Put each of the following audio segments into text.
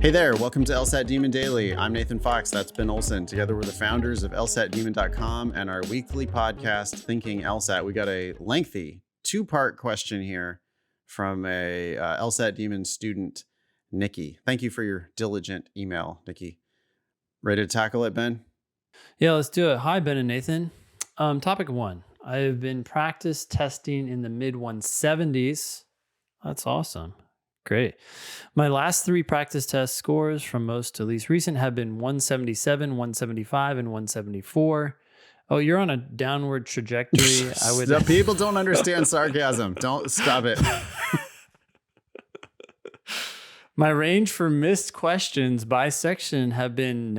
Hey there, welcome to LSAT Demon Daily. I'm Nathan Fox, that's Ben Olson. Together we're the founders of LSATdemon.com and our weekly podcast, Thinking LSAT. We got a lengthy two-part question here from a LSAT Demon student, Nikki. Thank you for your diligent email, Nikki. Ready to tackle it, Ben? Yeah, let's do it. Hi, Ben and Nathan. Topic 1. I've been practice testing in the mid 170s. That's awesome. Great. My last 3 practice test scores from most to least recent have been 177, 175, and 174. Oh, you're on a downward trajectory. People don't understand sarcasm. Don't stop it. My range for missed questions by section have been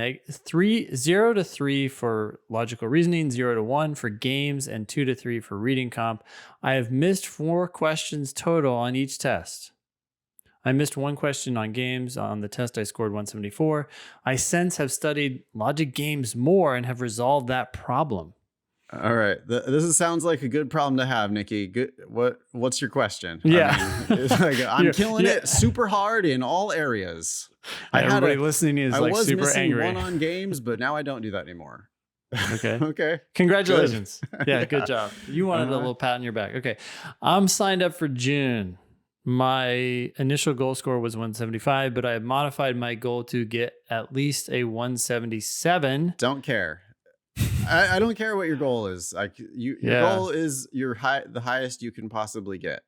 0 to 3 for logical reasoning, 0 to 1 for games, and 2 to 3 for reading comp. I have missed 4 questions total on each test. I missed 1 question on games. On the test, I scored 174. I since have studied logic games more and have resolved that problem. All right. This sounds like a good problem to have, Nikki. Good. What's your question? Yeah. I mean, it's like, I'm killing it super hard in all areas. Everybody listening is like super angry. I was missing 1 on games, but now I don't do that anymore. Okay. Okay. Congratulations. Good. Yeah, good job. You wanted a little pat on your back. Okay. I'm signed up for June. My initial goal score was 175, but I have modified my goal to get at least a 177. Don't care. I don't care what your goal is. Your goal is the highest you can possibly get.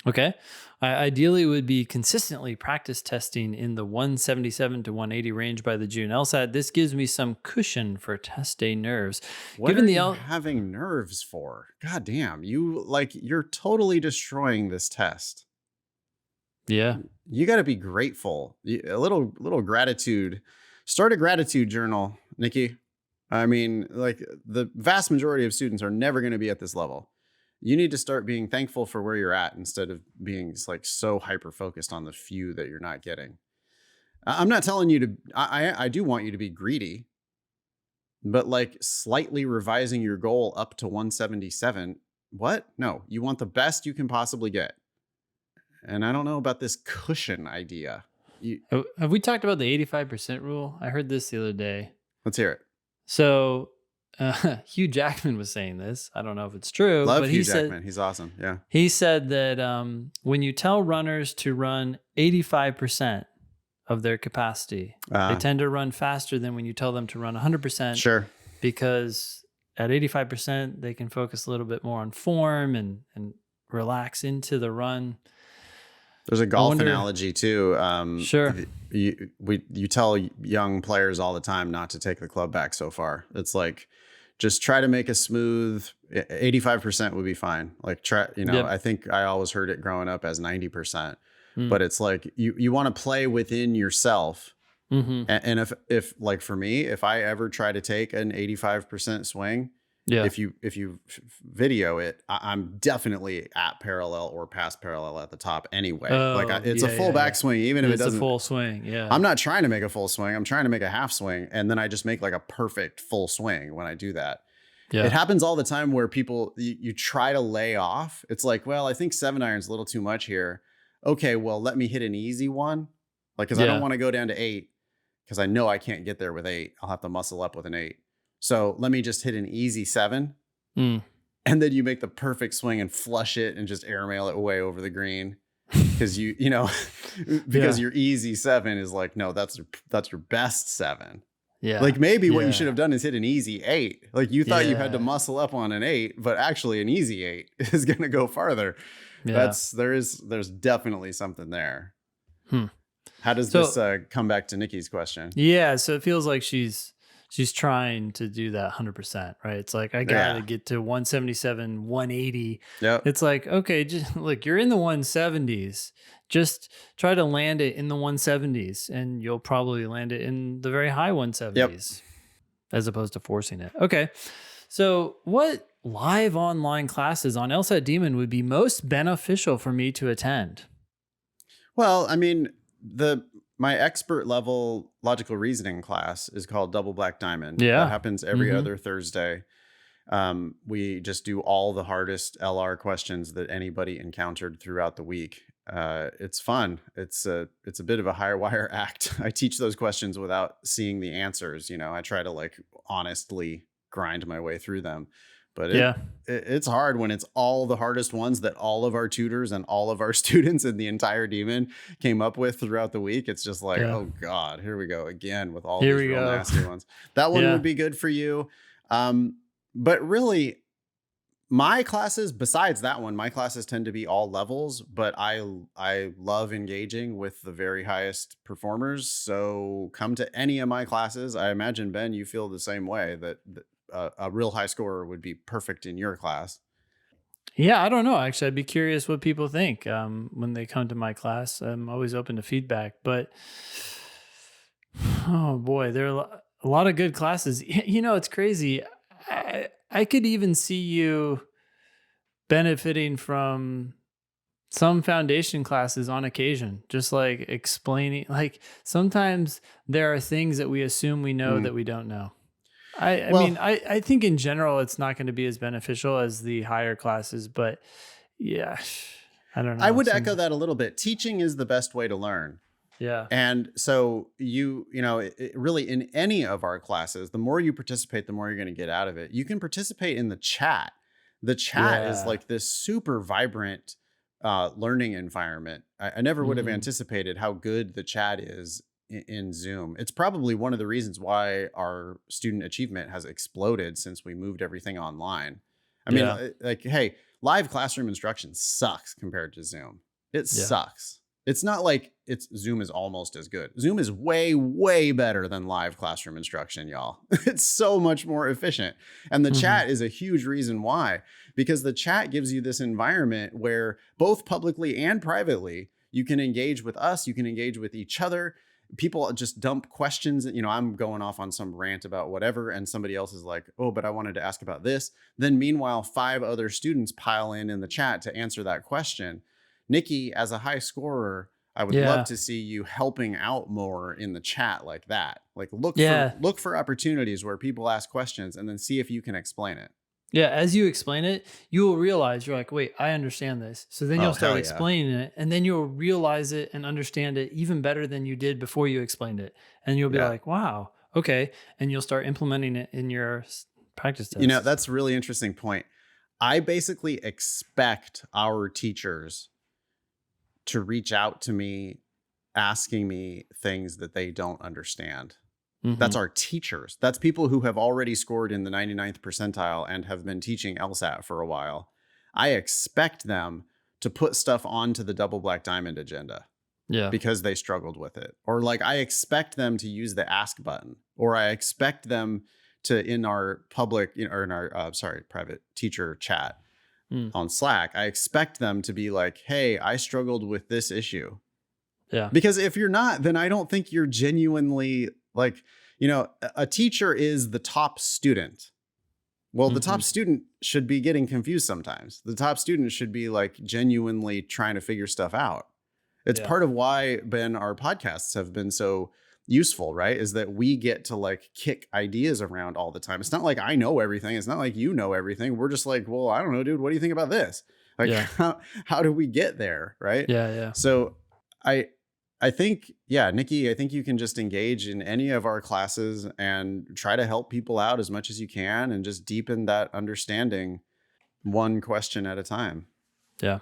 Okay. I ideally would be consistently practice testing in the 177 to 180 range by the June LSAT. This gives me some cushion for test day nerves. What are you having nerves for? God damn, you're totally destroying this test. Yeah. You got to be grateful. A little gratitude. Start a gratitude journal, Nikki. I mean, like the vast majority of students are never going to be at this level. You need to start being thankful for where you're at instead of being like so hyper focused on the few that you're not getting. I'm not telling you to, I do want you to be greedy, but like slightly revising your goal up to 177. What? No, you want the best you can possibly get. And I don't know about this cushion idea. Have we talked about the 85% rule? I heard this the other day. Let's hear it. So Hugh Jackman was saying this. I don't know if it's true. Love Hugh Jackman. He's awesome. Yeah. He said that when you tell runners to run 85% of their capacity, they tend to run faster than when you tell them to run 100%. Sure. Because at 85%, they can focus a little bit more on form and relax into the run. There's a golf analogy too. Sure. You tell young players all the time not to take the club back so far. It's like, just try to make a smooth 85% would be fine. Like try, Yep. I think I always heard it growing up as 90%, but it's like, you want to play within yourself. Mm-hmm. And if like for me, if I ever try to take an 85% swing, if you video it, I'm definitely at parallel or past parallel at the top anyway. It's a full backswing, even if it doesn't. It's a full swing, yeah. I'm not trying to make a full swing. I'm trying to make a half swing, and then I just make like a perfect full swing when I do that. Yeah. It happens all the time where people, you try to lay off. It's like, well, I think 7-iron's a little too much here. Okay, well, let me hit an easy one. Like, because I don't want to go down to 8 because I know I can't get there with 8. I'll have to muscle up with an 8. So let me just hit an easy 7. And then you make the perfect swing and flush it and just airmail it way over the green. Because your easy 7 is like, no, that's your best 7. Yeah. Like maybe what you should have done is hit an easy 8. Like you thought you had to muscle up on an 8, but actually an easy 8 is going to go farther. Yeah. There's definitely something there. How does this come back to Nikki's question? Yeah. So it feels like she's trying to do that 100%, right? It's like, I got to get to 177, 180. Yep. It's like, okay, just look, you're in the 170s. Just try to land it in the 170s and you'll probably land it in the very high 170s as opposed to forcing it. Okay. So what live online classes on LSAT Demon would be most beneficial for me to attend? Well, I mean, my expert level logical reasoning class is called Double Black Diamond. Yeah. That happens every other Thursday. We just do all the hardest LR questions that anybody encountered throughout the week. It's fun. It's a bit of a high wire act. I teach those questions without seeing the answers. I try to like honestly grind my way through them, but it's hard when it's all the hardest ones that all of our tutors and all of our students in the entire demon came up with throughout the week. It's just like, oh God, here we go again with all these real nasty ones. That one would be good for you. But really, my classes, besides that one, my classes tend to be all levels, but I love engaging with the very highest performers. So come to any of my classes. I imagine, Ben, you feel the same way, that a real high scorer would be perfect in your class. Yeah, I don't know. Actually, I'd be curious what people think when they come to my class. I'm always open to feedback, but oh boy, there are a lot of good classes. It's crazy. I could even see you benefiting from some foundation classes on occasion, just like explaining, like sometimes there are things that we assume we know that we don't know. I mean, I think in general, it's not going to be as beneficial as the higher classes, but yeah, I don't know. I would echo that a little bit. Teaching is the best way to learn. Yeah. And so really in any of our classes, the more you participate, the more you're going to get out of it. You can participate in the chat. The chat is like this super vibrant learning environment. I never would have anticipated how good the chat is in Zoom. It's probably one of the reasons why our student achievement has exploded since we moved everything online. I mean, like, hey, live classroom instruction sucks compared to Zoom. It sucks. It's not like Zoom is almost as good. Zoom is way, way better than live classroom instruction, y'all. It's so much more efficient. And the chat is a huge reason why, because the chat gives you this environment where both publicly and privately, you can engage with us, you can engage with each other. People just dump questions. I'm going off on some rant about whatever, and somebody else is like, oh, but I wanted to ask about this. Then meanwhile, 5 other students pile in the chat to answer that question. Nikki, as a high scorer, I would love to see you helping out more in the chat like that. Like look for opportunities where people ask questions and then see if you can explain it. Yeah, as you explain it, you will realize you're like, wait, I understand this. So then you'll start explaining it, and then you'll realize it and understand it even better than you did before you explained it. And you'll be like, wow, okay. And you'll start implementing it in your practice tests. That's a really interesting point. I basically expect our teachers to reach out to me asking me things that they don't understand. That's our teachers. That's people who have already scored in the 99th percentile and have been teaching LSAT for a while. I expect them to put stuff onto the double black diamond agenda because they struggled with it. Or like, I expect them to use the ask button, or I expect them to, in our public, or in our, private teacher chat on Slack, I expect them to be like, hey, I struggled with this issue. Yeah. Because if you're not, then I don't think you're genuinely like, a teacher is the top student. Well, the top student should be getting confused sometimes. The top student should be like genuinely trying to figure stuff out. It's part of why, Ben, our podcasts have been so useful, right? Is that we get to like kick ideas around all the time. It's not like I know everything. It's not like you know everything. We're just like, well, I don't know, dude. What do you think about this? Like, how do we get there? Right. Yeah. So I think, Nikki, I think you can just engage in any of our classes and try to help people out as much as you can and just deepen that understanding one question at a time. Yeah.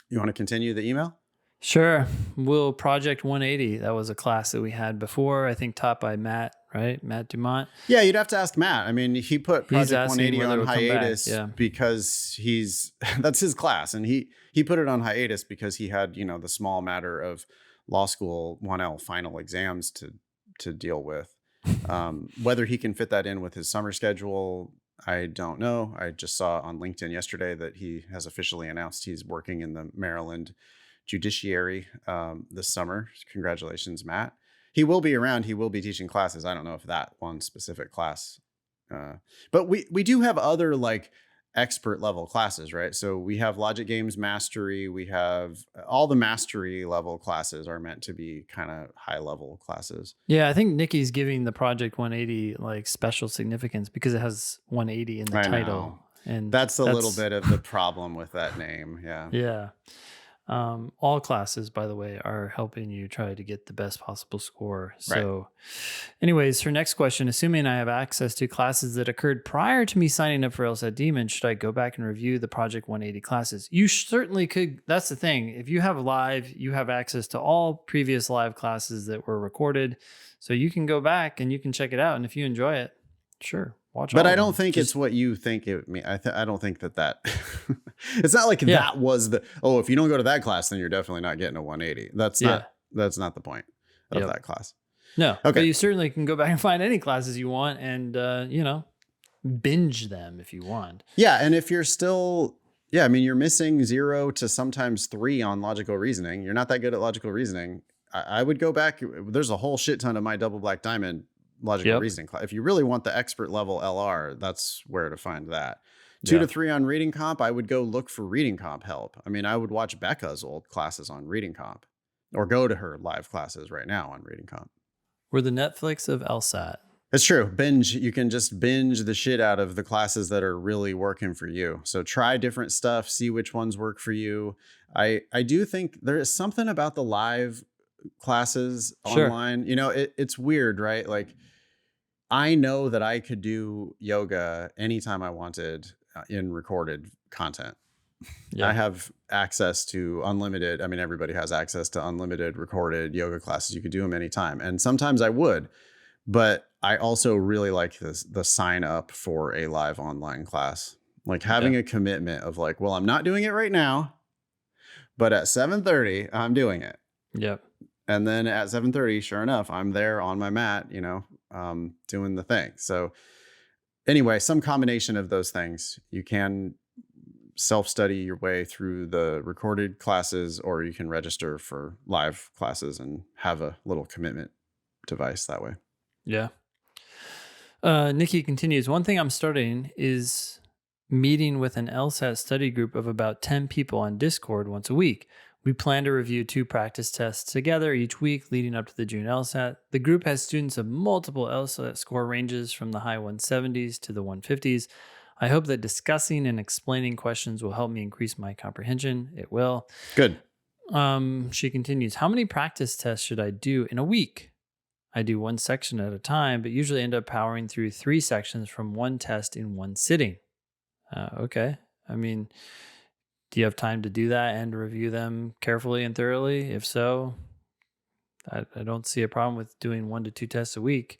You want to continue the email? Sure. Will Project 180. That was a class that we had before, I think taught by Matt, right? Matt Dumont. Yeah, you'd have to ask Matt. I mean, he put Project 180 on hiatus because that's his class. And he put it on hiatus because he had, the small matter of law school 1L final exams to deal with. Whether he can fit that in with his summer schedule, I don't know. I just saw on LinkedIn yesterday that he has officially announced he's working in the Maryland judiciary this summer. Congratulations, Matt. He will be around. He will be teaching classes. I don't know if that one specific class, but we do have other like expert level classes, right? So we have logic games mastery. We have all the mastery level classes are meant to be kind of high level classes. Yeah, I think Nikki's giving the Project 180 like special significance because it has 180 in the title. And that's a little bit of the problem with that name. Yeah. Yeah. All classes, by the way, are helping you try to get the best possible score. So anyways, her next question, assuming I have access to classes that occurred prior to me signing up for LSAT Demon, should I go back and review the Project 180 classes? You certainly could. That's the thing. If you have live, you have access to all previous live classes that were recorded. So you can go back and you can check it out. And if you enjoy it, sure. Watch but I don't think it's what you think it means. I don't think that it's not like that was if you don't go to that class, then you're definitely not getting a 180. That's not the point of that class. No. Okay. But you certainly can go back and find any classes you want and, binge them if you want. Yeah. And if you're still, you're missing 0 to sometimes 3 on logical reasoning. You're not that good at logical reasoning. I would go back. There's a whole shit ton of my double black diamond logical reasoning class. If you really want the expert level LR, that's where to find that. 2 to 3 on reading comp, I would go look for reading comp help. I mean, I would watch Becca's old classes on reading comp or go to her live classes right now on reading comp. We're the Netflix of LSAT. It's true. Binge. You can just binge the shit out of the classes that are really working for you. So try different stuff, see which ones work for you. I do think there is something about the live classes online. It's weird, right? Like, I know that I could do yoga anytime I wanted in recorded content. Yeah. I have access to unlimited. I mean, everybody has access to unlimited recorded yoga classes. You could do them anytime. And sometimes I would, but I also really like the sign up for a live online class, like having a commitment of like, well, I'm not doing it right now, but at 7:30, I'm doing it. Yep. And then at 7:30, sure enough, I'm there on my mat, doing the thing. So anyway, some combination of those things. You can self-study your way through the recorded classes, or you can register for live classes and have a little commitment device that way. Yeah. Nikki continues, one thing I'm starting is meeting with an LSAT study group of about 10 people on Discord once a week. We plan to review 2 practice tests together each week leading up to the June LSAT. The group has students of multiple LSAT score ranges from the high 170s to the 150s. I hope that discussing and explaining questions will help me increase my comprehension. It will. Good. She continues, how many practice tests should I do in a week? I do 1 section at a time, but usually end up powering through 3 sections from 1 test in 1 sitting. Okay. I mean, do you have time to do that and review them carefully and thoroughly? If so, I don't see a problem with doing 1 to 2 tests a week.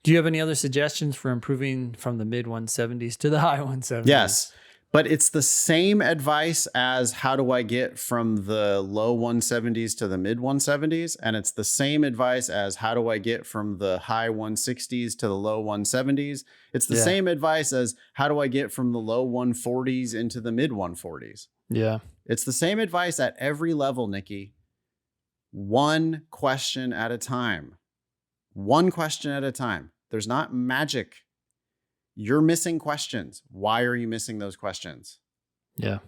Do you have any other suggestions for improving from the mid 170s to the high 170s? Yes, but it's the same advice as how do I get from the low 170s to the mid 170s. And it's the same advice as how do I get from the high 160s to the low 170s. It's the same advice as how do I get from the low 140s into the mid 140s. Yeah. It's the same advice at every level, Nikki. 1 question at a time. 1 question at a time. There's not magic. You're missing questions. Why are you missing those questions? Yeah.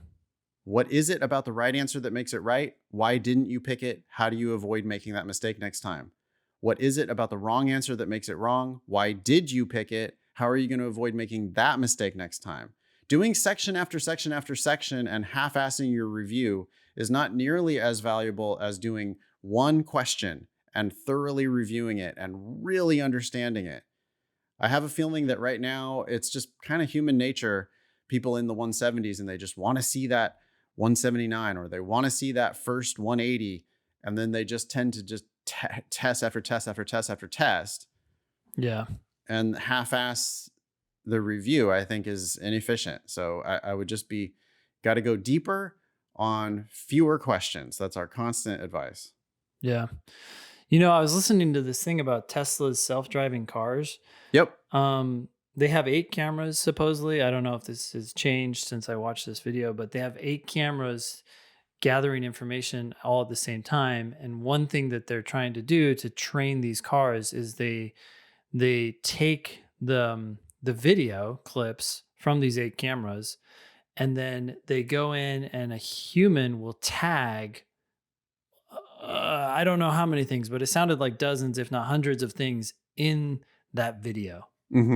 What is it about the right answer that makes it right? Why didn't you pick it? How do you avoid making that mistake next time? What is it about the wrong answer that makes it wrong? Why did you pick it? How are you going to avoid making that mistake next time? Doing section after section after section and half-assing your review is not nearly as valuable as doing 1 question and thoroughly reviewing it and really understanding it. I have a feeling that right now it's just kind of human nature, people in the 170s, and they just want to see that 179 or they want to see that first 180. And then they just tend to just test after test after test after test. Yeah. And half-ass the review, I think, is inefficient. So I would just got to go deeper on fewer questions. That's our constant advice. Yeah. I was listening to this thing about Tesla's self-driving cars. Yep. They have 8 cameras, supposedly. I don't know if this has changed since I watched this video, but they have 8 cameras gathering information all at the same time. And one thing that they're trying to do to train these cars is they take the video clips from these 8 cameras, and then they go in and a human will tag I don't know how many things, but it sounded like dozens, if not hundreds of things in that video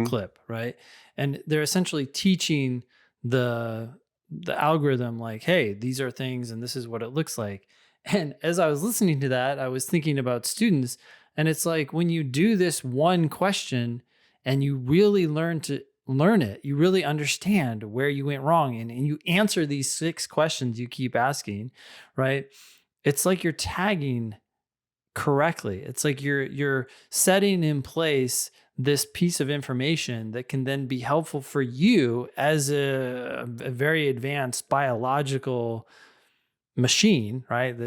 clip, right? And they're essentially teaching the the algorithm like, hey, these are things and this is what it looks like. And as I was listening to that, I was thinking about students, and it's like when you do this one question and you really learn it, you really understand where you went wrong, and you answer these 6 questions you keep asking, right? It's like you're tagging correctly. It's like you're setting in place this piece of information that can then be helpful for you as a very advanced biological machine, right?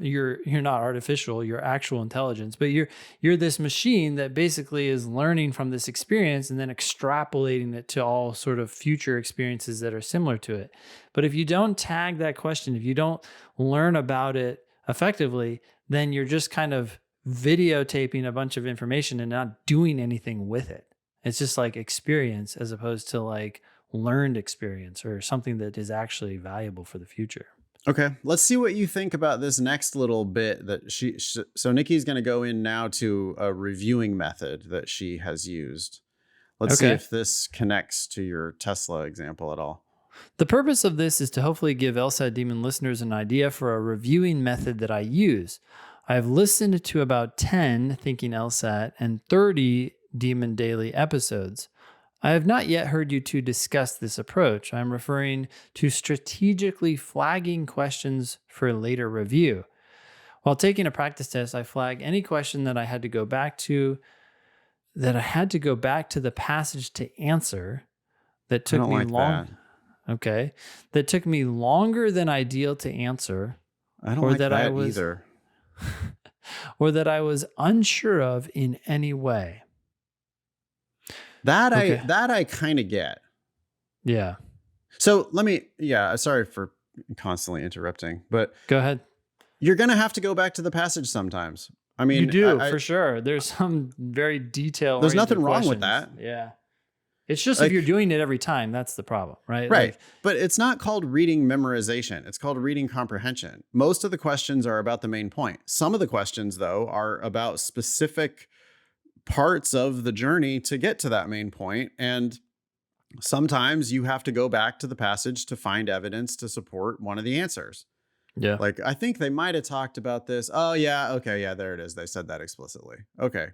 You're not artificial, you're actual intelligence, but you're this machine that basically is learning from this experience and then extrapolating it to all sort of future experiences that are similar to it. But if you don't tag that question, if you don't learn about it effectively, then you're just kind of videotaping a bunch of information and not doing anything with it. It's just like experience as opposed to like learned experience or something that is actually valuable for the future. Okay, let's see what you think about this next little bit that so Nikki's going to go in now to a reviewing method that she has used. Let's see if this connects to your Tesla example at all. The purpose of this is to hopefully give LSAT Demon listeners an idea for a reviewing method that I use. I've listened to about 10 Thinking LSAT and 30 Demon Daily episodes. I have not yet heard you two discuss this approach. I'm referring to strategically flagging questions for later review. While taking a practice test, I flag any question that I had to go back to the passage to answer that took me long. Okay. That took me longer than ideal to answer. I don't like that either. Or that I was unsure of in any way. That I kind of get. Yeah. So sorry for constantly interrupting, but go ahead. You're going to have to go back to the passage sometimes. I mean, you do for sure. There's some very detailed. There's nothing wrong with that. Yeah. It's just if you're doing it every time, that's the problem, right? Right. But it's not called reading memorization. It's called reading comprehension. Most of the questions are about the main point. Some of the questions, though, are about specific parts of the journey to get to that main point. And sometimes you have to go back to the passage to find evidence to support one of the answers. Yeah. Like, I think they might have talked about this. Oh, yeah. Okay. Yeah, there it is. They said that explicitly. Okay.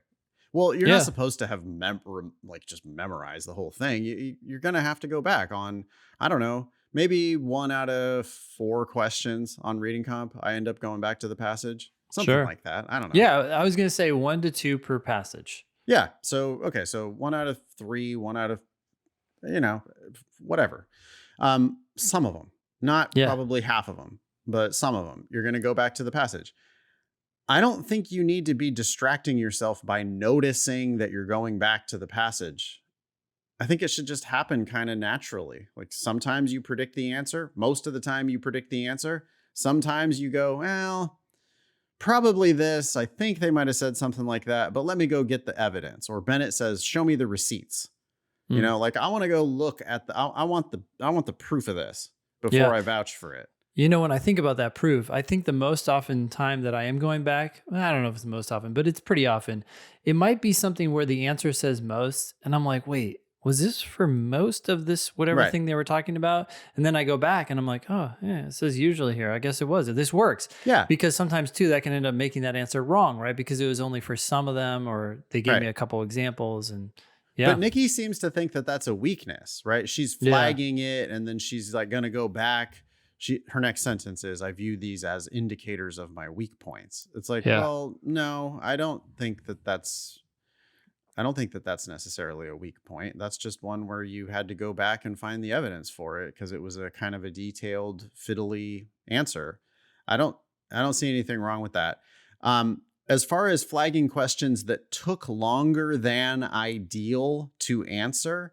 Well, you're not supposed to have just memorize the whole thing. You're going to have to go back on, I don't know, maybe 1 out of 4 questions on reading comp. I end up going back to the passage. Something like that. I don't know. Yeah, I was going to say 1 to 2 per passage. Yeah. So, okay. So 1 out of 3, 1 out of, whatever. Some of them, not probably half of them, but some of them, you're going to go back to the passage. I don't think you need to be distracting yourself by noticing that you're going back to the passage. I think it should just happen kind of naturally. Like sometimes you predict the answer. Most of the time you predict the answer. Sometimes you go, well, probably this. I think they might have said something like that, but let me go get the evidence. Or Bennett says, show me the receipts. I want to go look at I want the proof of this before I vouch for it. When I think about that proof, I think the most often time that I am going back, I don't know if it's the most often, but it's pretty often. It might be something where the answer says most, and I'm like, wait, was this for most of this whatever thing they were talking about? And then I go back and I'm like, oh, yeah, it says usually here. I guess it was. This works. Yeah. Because sometimes too, that can end up making that answer wrong, right? Because it was only for some of them, or they gave me a couple examples and But Nikki seems to think that that's a weakness, right? She's flagging it, and then she's like going to go back. Her next sentence is, I view these as indicators of my weak points. It's like, well, no, I don't think that's necessarily a weak point. That's just one where you had to go back and find the evidence for it because it was a kind of a detailed, fiddly answer. I don't see anything wrong with that. As far as flagging questions that took longer than ideal to answer,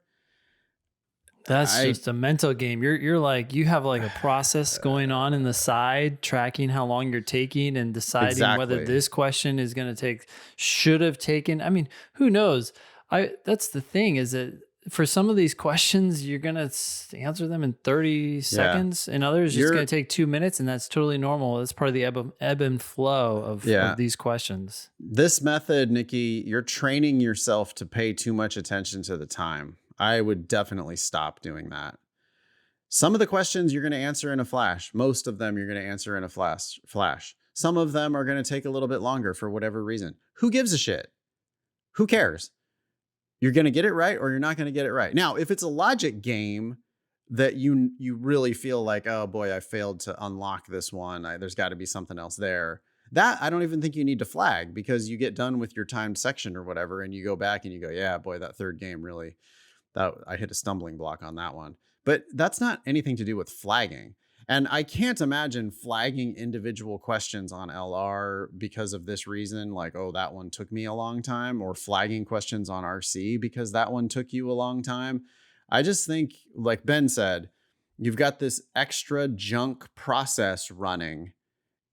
that's just a mental game. You're like, you have like a process going on in the side, tracking how long you're taking and deciding whether this question is going to should have taken. I mean, who knows? That's the thing, is that for some of these questions, you're going to answer them in 30 seconds, and others it's going to take 2 minutes, and that's totally normal. That's part of the ebb and flow of these questions. This method, Nikki, you're training yourself to pay too much attention to the time. I would definitely stop doing that. Some of the questions you're going to answer in a flash. Most of them you're going to answer in a flash. Some of them are going to take a little bit longer for whatever reason. Who gives a shit? Who cares? You're going to get it right or you're not going to get it right. Now, if it's a logic game that you really feel like, oh boy, I failed to unlock this one, there's got to be something else there. That I don't even think you need to flag, because you get done with your timed section or whatever and you go back and you go, yeah, boy, that third game really, that I hit a stumbling block on that one. But that's not anything to do with flagging. And I can't imagine flagging individual questions on LR because of this reason, like, oh, that one took me a long time, or flagging questions on RC because that one took you a long time. I just think, like Ben said, you've got this extra junk process running.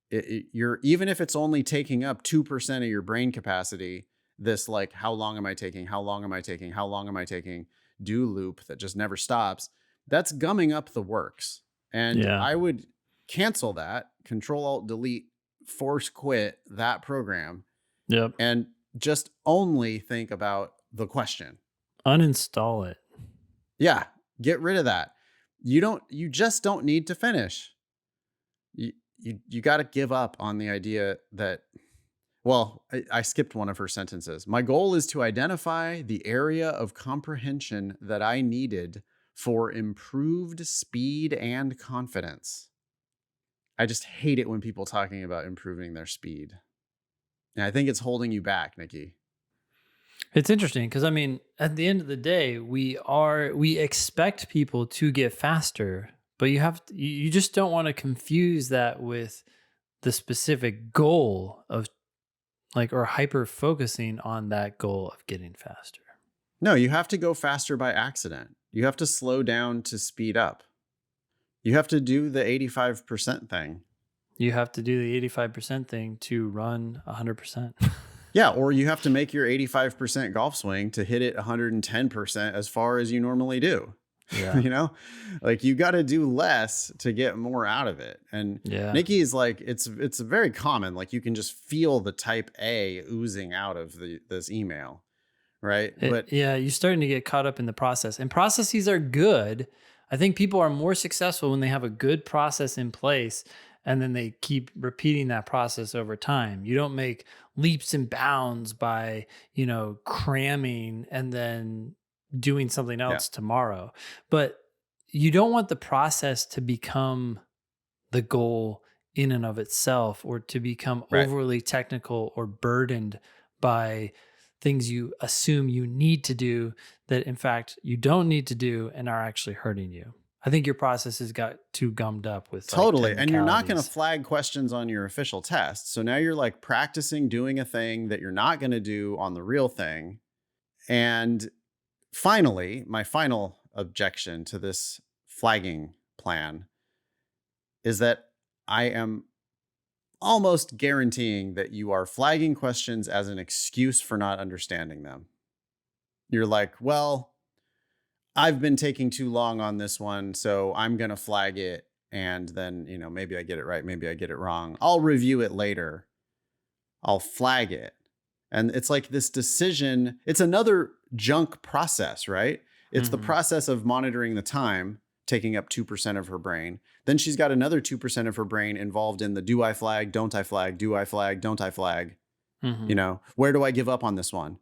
You're, even if it's only taking up 2% of your brain capacity, this like, how long am I taking? How long am I taking? How long am I taking? Do loop that just never stops. That's gumming up the works. And I would cancel that, Control-Alt-Delete, force quit that program. Yep. And just only think about the question. Uninstall it. Yeah. Get rid of that. You just don't need to finish. You got to give up on the idea that, well, I skipped one of her sentences. My goal is to identify the area of comprehension that I needed for improved speed and confidence. I just hate it when people talking about improving their speed. And I think it's holding you back, Nikki. It's interesting because, I mean, at the end of the day, we expect people to get faster, but you just don't want to confuse that with the specific goal of like, or hyper focusing on that goal of getting faster. No, you have to go faster by accident. You have to slow down to speed up. You have to do the 85% thing. You have to do the 85% thing to run 100%. Yeah, or you have to make your 85% golf swing to hit it 110% as far as you normally do. Yeah. You know, like you got to do less to get more out of it. And Nikki is like, it's very common. Like you can just feel the type A oozing out of this email. Right. But you're starting to get caught up in the process, and processes are good. I think people are more successful when they have a good process in place and then they keep repeating that process over time. You don't make leaps and bounds by, cramming and then doing something else tomorrow. But you don't want the process to become the goal in and of itself, or to become overly technical or burdened by things you assume you need to do that in fact you don't need to do and are actually hurting you. I think your process has got too gummed up with totally. And you're not going to flag questions on your official test. So now you're like practicing doing a thing that you're not going to do on the real thing. And finally, my final objection to this flagging plan is that I am almost guaranteeing that you are flagging questions as an excuse for not understanding them. You're like, well, I've been taking too long on this one, so I'm going to flag it. And then, maybe I get it right. Maybe I get it wrong. I'll review it later. I'll flag it. And it's like this decision. It's another junk process, right? It's the process of monitoring the time, taking up 2% of her brain. Then she's got another 2% of her brain involved in the do I flag, don't I flag, do I flag, don't I flag? Where do I give up on this one?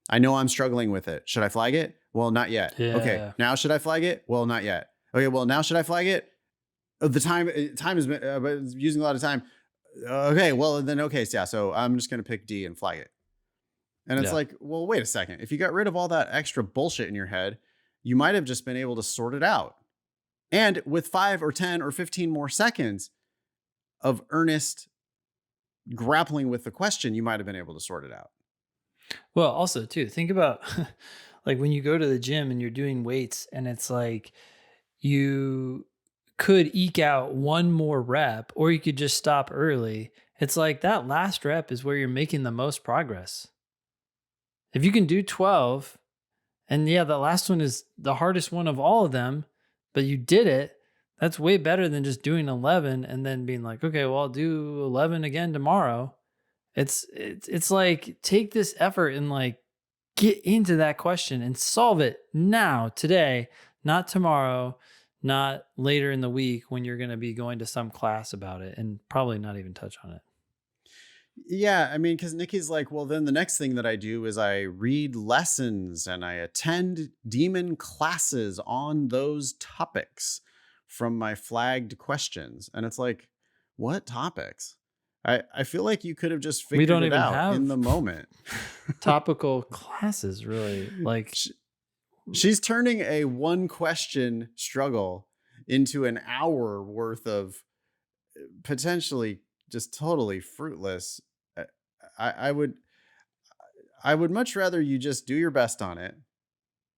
I know I'm struggling with it. Should I flag it? Well, not yet. Yeah. Okay. Now should I flag it? Well, not yet. Okay. Well, now should I flag it? The time has been using a lot of time. Okay. Well, then, okay. So, yeah. So I'm just going to pick D and flag it. And it's like, well, wait a second. If you got rid of all that extra bullshit in your head, you might have just been able to sort it out. And with 5 or 10 or 15 more seconds of earnest grappling with the question, you might have been able to sort it out. Well, also too, think about like when you go to the gym and you're doing weights and it's like you could eke out one more rep or you could just stop early. It's like that last rep is where you're making the most progress. If you can do 12 and the last one is the hardest one of all of them, but you did it, that's way better than just doing 11 and then being like, okay, well, I'll do 11 again tomorrow. It's like, take this effort and like get into that question and solve it now, today, not tomorrow, not later in the week when you're going to be going to some class about it and probably not even touch on it. Yeah, I mean, because Nikki's like, well, then the next thing that I do is I read lessons and I attend demon classes on those topics from my flagged questions. And it's like, what topics? I feel like you could have just figured it out in the moment. Topical classes, really. Like, she's turning a 1-question struggle into an hour worth of potentially just totally fruitless. I would much rather you just do your best on it.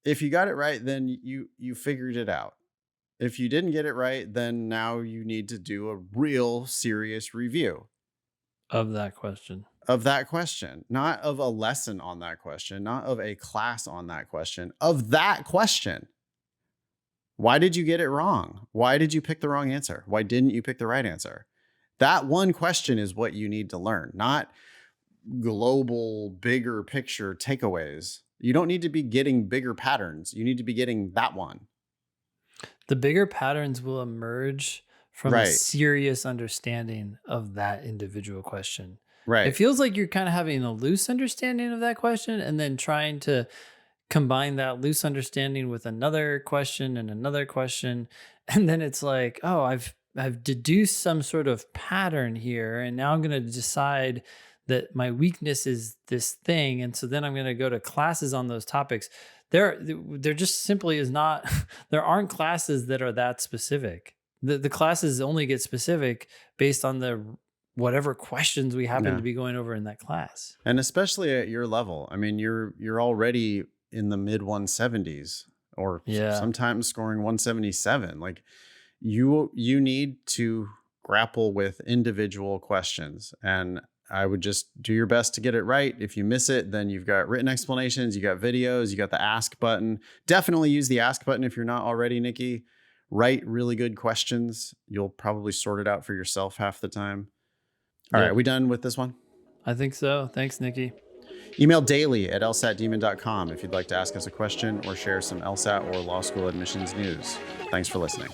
If you got it right, then you figured it out. If you didn't get it right, then now you need to do a real serious review of that question. Not of a lesson on that question, not of a class on that question, of that question. Why did you get it wrong? Why did you pick the wrong answer? Why didn't you pick the right answer? That one question is what you need to learn, not global, bigger picture takeaways. You don't need to be getting bigger patterns. You need to be getting that one. The bigger patterns will emerge from a serious understanding of that individual question. Right. It feels like you're kind of having a loose understanding of that question and then trying to combine that loose understanding with another question and another question. And then it's like, oh, I've deduced some sort of pattern here. And now I'm going to decide that my weakness is this thing. And so then I'm going to go to classes on those topics. There just simply is not, there aren't classes that are that specific. The classes only get specific based on the whatever questions we happen to be going over in that class. And especially at your level. I mean, you're already in the mid 170s or sometimes scoring 177. Like you need to grapple with individual questions, and I would just do your best to get it right. If you miss it, then you've got written explanations, you got videos, you got the ask button. Definitely use the ask button if you're not already, Nikki. Write really good questions. You'll probably sort it out for yourself half the time. All right, we done with this one? I think so. Thanks, Nikki. Email daily@lsatdemon.com if you'd like to ask us a question or share some LSAT or law school admissions news. Thanks for listening.